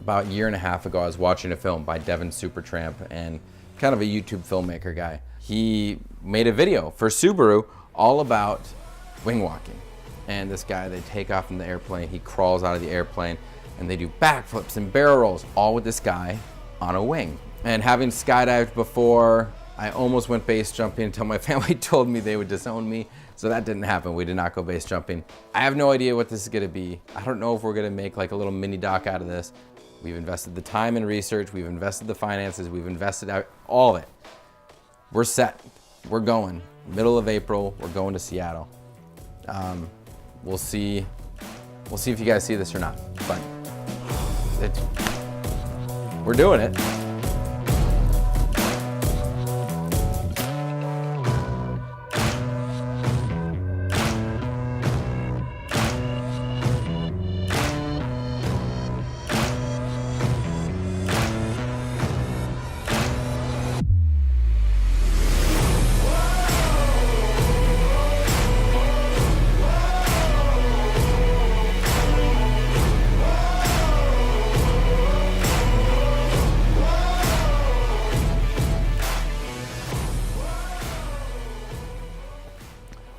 about a year and a half ago, I was watching a film by Devin Supertramp, and kind of a YouTube filmmaker guy. He made a video for Subaru all about wing walking. And this guy, they take off in the airplane, he crawls out of the airplane, and they do backflips and barrel rolls, all with this guy on a wing. And having skydived before, I almost went base jumping until my family told me they would disown me. So that didn't happen. We did not go base jumping. I have no idea what this is gonna be. I don't know if we're gonna make like a little mini doc out of this. We've invested the time and research, we've invested the finances, we've invested all of it. We're set, we're going. Middle of April, we're going to Seattle. We'll see if you guys see this or not, but we're doing it.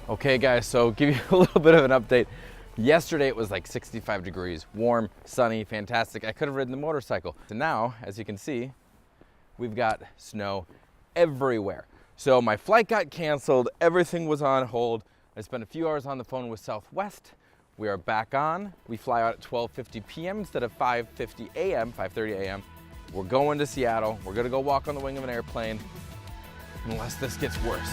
Okay guys, so give you a little bit of an update. Yesterday it was like 65 degrees, warm, sunny, fantastic. I could have ridden the motorcycle. So now, as you can see, we've got snow everywhere. So my flight got canceled, everything was on hold. I spent a few hours on the phone with Southwest. We are back on. We fly out at 12:50 p.m. instead of 5:50 a.m., 5:30 a.m. We're going to Seattle. We're gonna go walk on the wing of an airplane, unless this gets worse.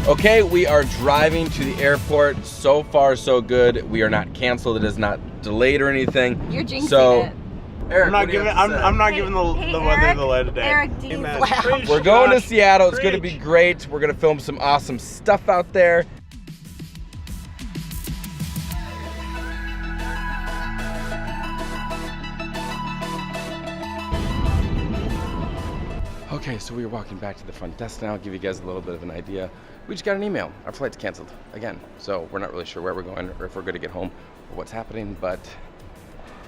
Okay, we are driving to the airport. So far, so good. We are not canceled. It is not delayed or anything. You're jinxing it. Eric, I'm not giving the weather the light of day. Eric, we're going to Seattle. It's going to be great. We're going to film some awesome stuff out there. Okay, so we are walking back to the front desk now. I'll give you guys a little bit of an idea. We just got an email. Our flight's canceled again. So we're not really sure where we're going or if we're going to get home or what's happening, but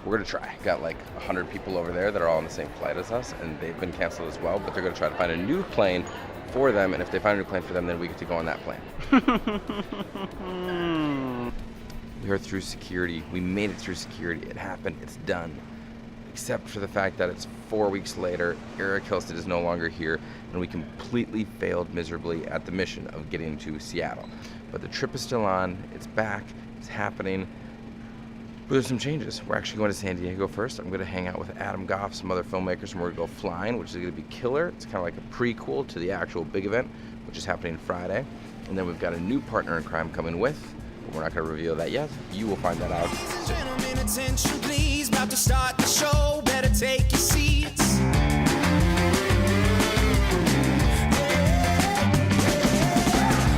we're going to try. Got like 100 people over there that are all on the same flight as us, and they've been canceled as well, but they're going to try to find a new plane for them, and if they find a new plane for them, then we get to go on that plane. We are through security. We made it through security. It happened. It's done. Except for the fact that it's 4 weeks later, Eric Hillstead is no longer here, and we completely failed miserably at the mission of getting to Seattle. But the trip is still on, it's back, it's happening. But there's some changes. We're actually going to San Diego first. I'm gonna hang out with Adam Goff, some other filmmakers, and we're gonna go flying, which is gonna be killer. It's kind of like a prequel to the actual big event, which is happening Friday. And then we've got a new partner in crime coming with. We're not gonna reveal that yet. You will find that out soon. Gentlemen, attention please, about to start the show, better take your seats.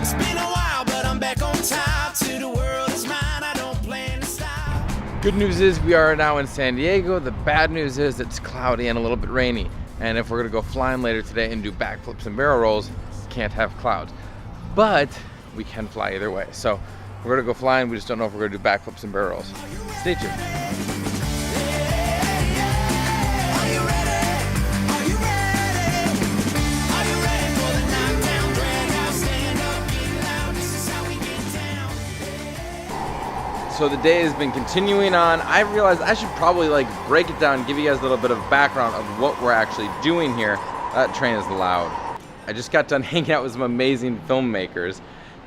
It's been a while, but I'm back on top, to the world is mine, I don't plan to stop. Good news is we are now in San Diego. The bad news is it's cloudy and a little bit rainy. And if we're gonna go flying later today and do backflips and barrel rolls, can't have clouds. But we can fly either way. So we're gonna go flying, we just don't know if we're gonna do backflips and barrel rolls. Stay tuned. So the day has been continuing on. I realized I should probably like break it down, give you guys a little bit of background of what we're actually doing here. That train is loud. I just got done hanging out with some amazing filmmakers.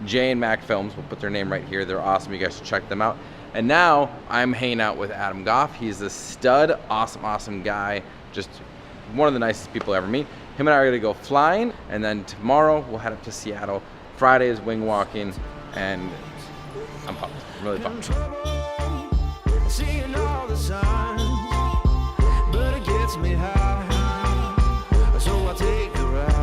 Jay and Mac Films, we'll put their name right here. They're awesome, you guys should check them out. And now I'm hanging out with Adam Goff. He's a stud, awesome guy. Just one of the nicest people I ever meet. Him and I are gonna go flying, and then tomorrow we'll head up to Seattle. Friday is wing walking, and I'm pumped, I'm really pumped. Seeing all the signs, but it gets me high, so I take a ride.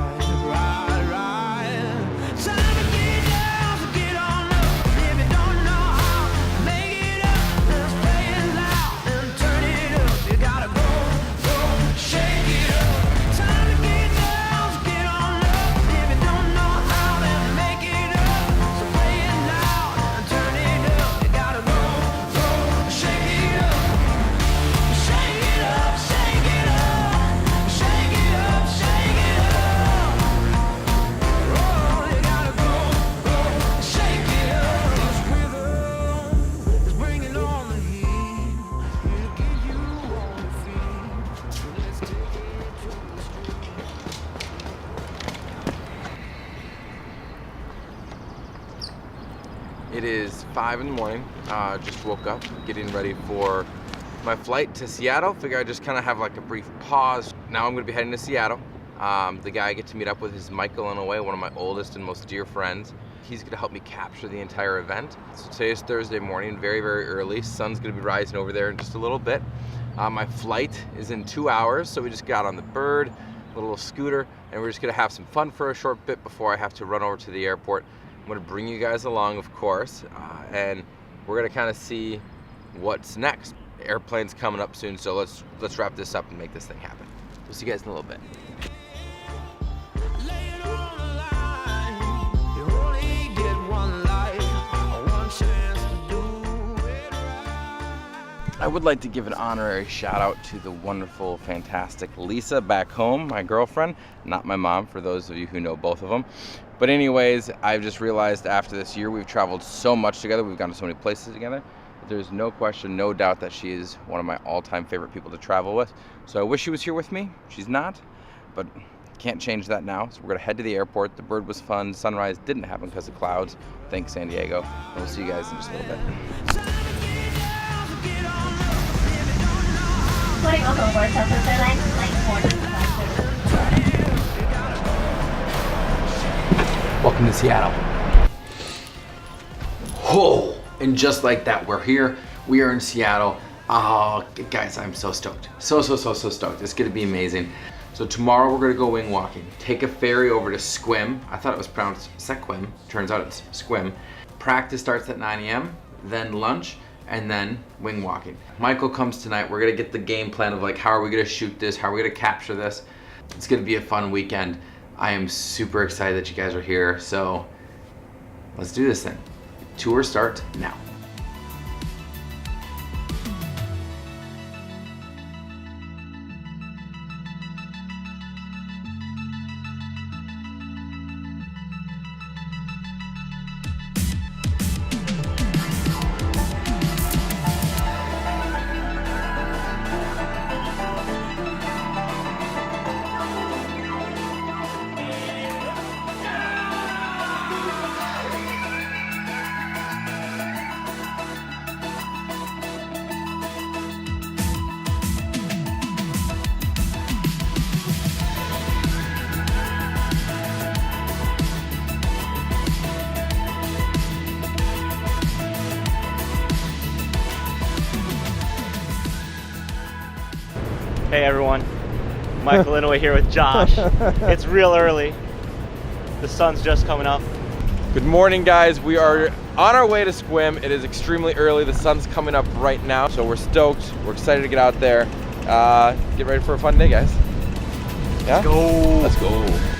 Time to get down, so get on up. If you don't know how, make it up. Let's play it loud and turn it up. It is 5 in the morning. Just woke up, getting ready for my flight to Seattle. Figure I just kind of have like a brief pause. Now I'm going to be heading to Seattle. The guy I get to meet up with is Michael Inouye, one of my oldest and most dear friends. He's going to help me capture the entire event. So today is Thursday morning, very, very early. Sun's going to be rising over there in just a little bit. My flight is in 2 hours, so we just got on the bird, a little scooter, and we're just going to have some fun for a short bit before I have to run over to the airport. I'm going to bring you guys along, of course, and we're going to kind of see what's next. The airplane's coming up soon, so let's wrap this up and make this thing happen. We'll see you guys in a little bit. I would like to give an honorary shout out to the wonderful, fantastic Lisa back home, my girlfriend, not my mom, for those of you who know both of them. But anyways, I've just realized after this year, we've traveled so much together, we've gone to so many places together, there's no question, no doubt that she is one of my all-time favorite people to travel with. So I wish she was here with me. She's not, but can't change that now. So we're gonna head to the airport. The bird was fun. Sunrise didn't happen because of clouds. Thanks, San Diego. And we'll see you guys in just a little bit. Putting on over Southwest Airlines Flight 4. Welcome to Seattle. Whoa! And just like that, we're here. We are in Seattle. Oh, guys, I'm so stoked. So stoked. It's gonna be amazing. So tomorrow we're gonna go wing walking. Take a ferry over to Sequim. I thought it was pronounced Sequim. Turns out it's Sequim. Practice starts at 9 a.m., then lunch, and then wing walking. Michael comes tonight. We're gonna get the game plan of like, how are we gonna shoot this? How are we gonna capture this? It's gonna be a fun weekend. I am super excited that you guys are here. So let's do this thing. Tour starts now. Hey everyone, Michael Inouye here with Josh. It's real early. The sun's just coming up. Good morning, guys. We are on our way to Sequim. It is extremely early. The sun's coming up right now, so we're stoked. We're excited to get out there. Get ready for a fun day, guys. Yeah? Let's go. Let's go.